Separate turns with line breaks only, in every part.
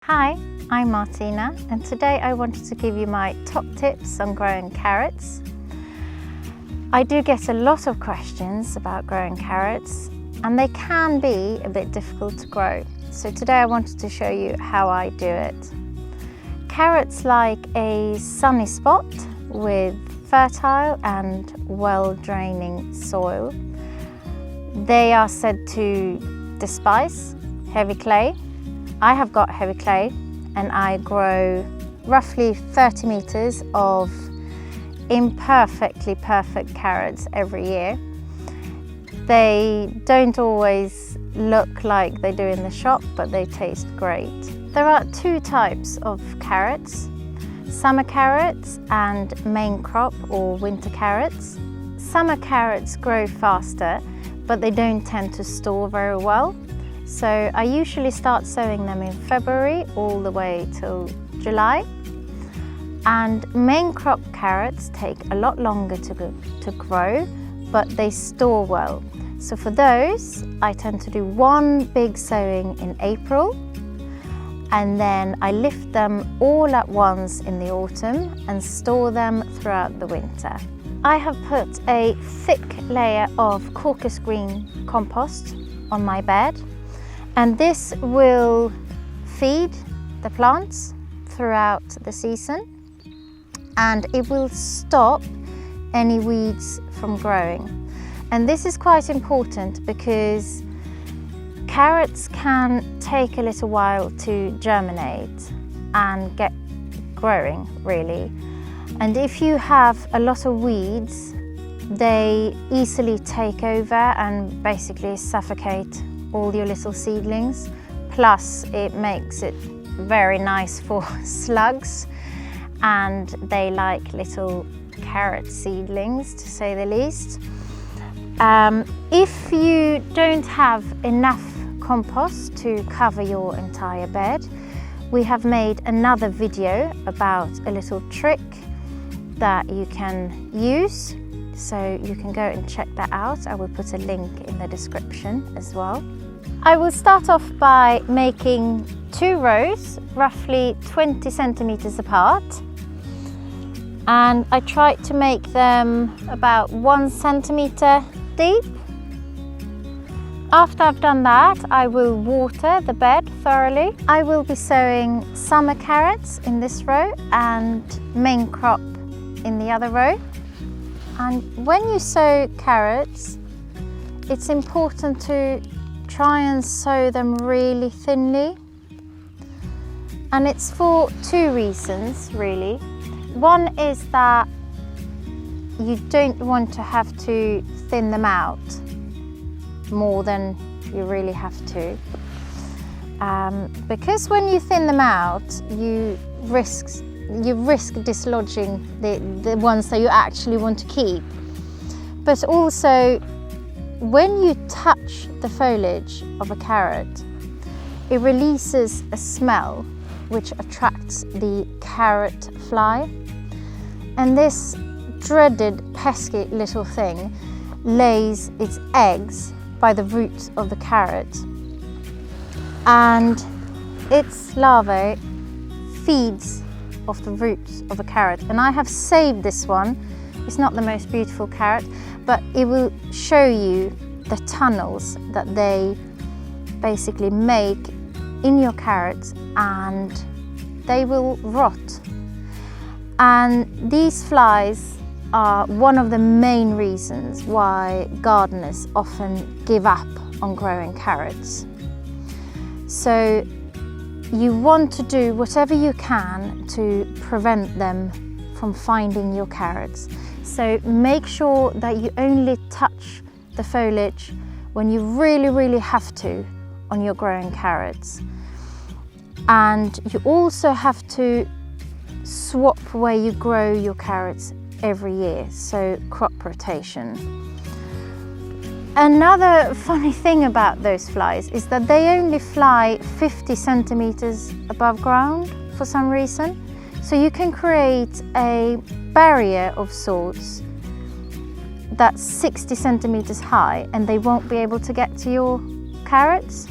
Hi, I'm Martina, and today I wanted to give you my top tips on growing carrots. I do get a lot of questions about growing carrots, and they can be a bit difficult to grow. So today I wanted to show you how I do it. Carrots like a sunny spot with fertile and well-draining soil. They are said to despise heavy clay. I have got heavy clay and I grow roughly 30 meters of imperfectly perfect carrots every year. They don't always look like they do in the shop, but they taste great. There are two types of carrots, summer carrots and main crop or winter carrots. Summer carrots grow faster, but they don't tend to store very well. So I usually start sowing them in February all the way till July. And main crop carrots take a lot longer to grow, but they store well. So for those, I tend to do one big sowing in April, and then I lift them all at once in the autumn and store them throughout the winter. I have put a thick layer of caucus green compost on my bed, and this will feed the plants throughout the season, and it will stop any weeds from growing. And this is quite important because carrots can take a little while to germinate and get growing, really. And if you have a lot of weeds, they easily take over and basically suffocate all your little seedlings. Plus it makes it very nice for slugs, and they like little carrot seedlings, to say the least. If you don't have enough compost to cover your entire bed, we have made another video about a little trick that you can use, so you can go and check that out. I will put a link in the description as well. I will start off by making two rows, roughly 20 centimeters apart, and I try to make them about 1 centimeter deep. After I've done that, I will water the bed thoroughly. I will be sowing summer carrots in this row and main crop in the other row. And when you sow carrots, it's important to try and sow them really thinly. And it's for two reasons, really. One is that you don't want to have to thin them out more than you really have to. Because when you thin them out, you risk dislodging the ones that you actually want to keep. But also, when you touch the foliage of a carrot, it releases a smell which attracts the carrot fly. And this dreaded, pesky little thing lays its eggs by the roots of the carrot. And its larvae feeds off the roots of a carrot. And I have saved this one. It's not the most beautiful carrot, but it will show you the tunnels that they basically make in your carrots, and they will rot. And these flies are one of the main reasons why gardeners often give up on growing carrots. So you want to do whatever you can to prevent them from finding your carrots. So make sure that you only touch the foliage when you really have to on your growing carrots. And you also have to swap where you grow your carrots every year, so crop rotation. Another funny thing about those flies is that they only fly 50 centimeters above ground for some reason. So you can create a barrier of sorts that's 60 centimeters high, and they won't be able to get to your carrots.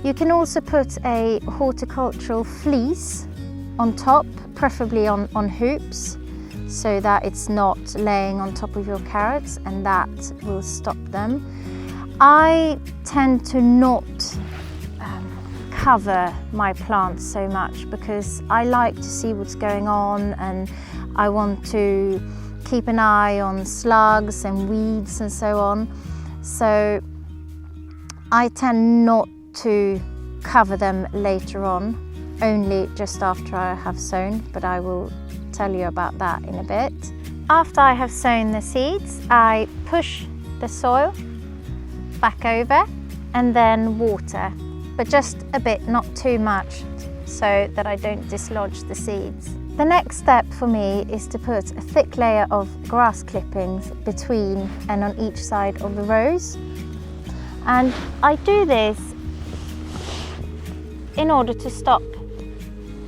You can also put a horticultural fleece on top, preferably on hoops, so that it's not laying on top of your carrots, and that will stop them. I tend to not cover my plants so much because I like to see what's going on, and I want to keep an eye on slugs and weeds and so on. So I tend not to cover them later on, only just after I have sown, but I will tell you about that in a bit. After I have sown the seeds, I push the soil back over and then water, but just a bit, not too much, so that I don't dislodge the seeds. The next step for me is to put a thick layer of grass clippings between and on each side of the rows. And I do this in order to stop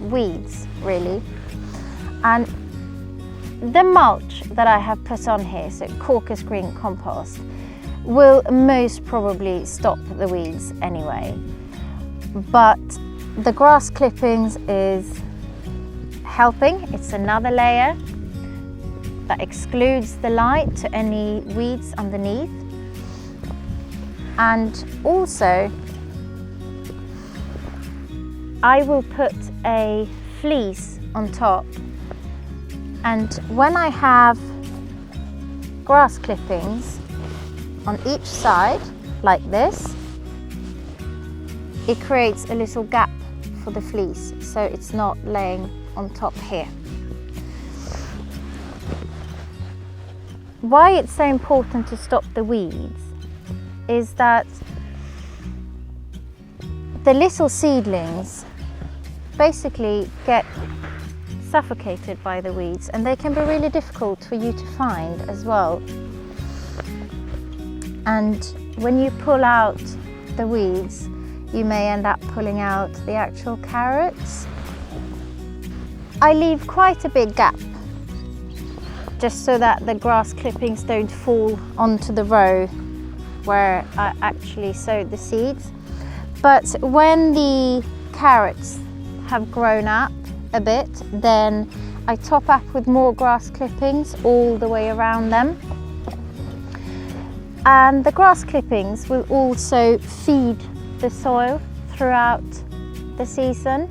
weeds, really. And the mulch that I have put on here, so Caucus green compost, will most probably stop the weeds anyway. But the grass clippings is helping. It's another layer that excludes the light to any weeds underneath. And also, I will put a fleece on top, and when I have grass clippings on each side like this, it creates a little gap for the fleece, so it's not laying on top here. Why it's so important to stop the weeds is that the little seedlings basically get suffocated by the weeds, and they can be really difficult for you to find as well. And when you pull out the weeds, you may end up pulling out the actual carrots. I leave quite a big gap just so that the grass clippings don't fall onto the row where I actually sowed the seeds. But when the carrots have grown up a bit, then I top up with more grass clippings all the way around them. And the grass clippings will also feed the soil throughout the season.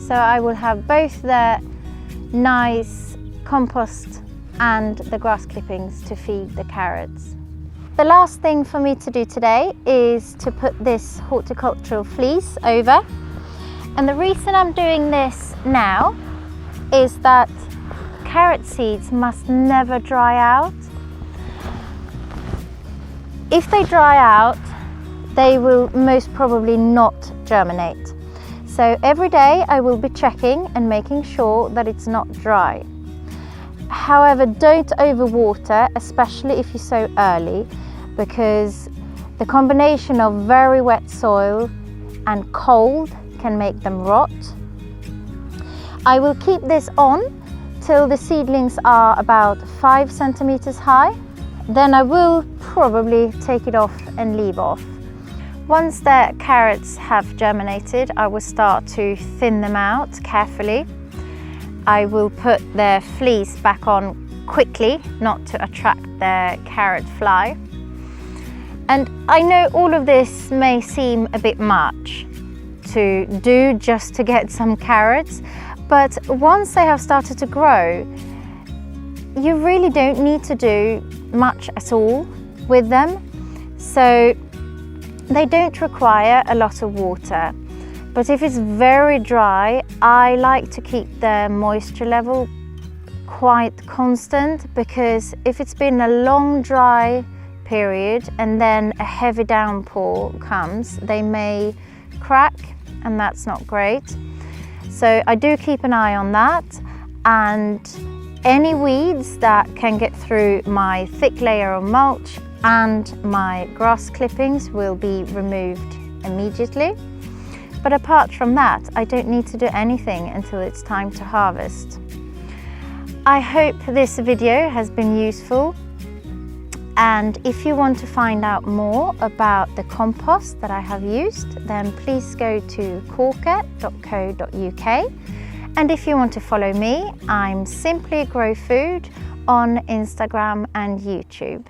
So I will have both the nice compost and the grass clippings to feed the carrots. The last thing for me to do today is to put this horticultural fleece over. And the reason I'm doing this now is that carrot seeds must never dry out. If they dry out, they will most probably not germinate. So every day I will be checking and making sure that it's not dry. However, don't overwater, especially if you sow early, because the combination of very wet soil and cold can make them rot. I will keep this on till the seedlings are about 5 centimeters high. Then I will probably take it off and leave off. Once the carrots have germinated, I will start to thin them out carefully. I will put the fleece back on quickly, not to attract the carrot fly. And I know all of this may seem a bit much to do just to get some carrots, but once they have started to grow, you really don't need to do much at all with them. So they don't require a lot of water. But if it's very dry, I like to keep the moisture level quite constant, because if it's been a long dry period and then a heavy downpour comes, they may crack, and that's not great. So I do keep an eye on that, and any weeds that can get through my thick layer of mulch and my grass clippings will be removed immediately. But apart from that, I don't need to do anything until it's time to harvest. I hope this video has been useful. And if you want to find out more about the compost that I have used, then please go to corker.co.uk. And if you want to follow me, I'm Simply Grow Food on Instagram and YouTube.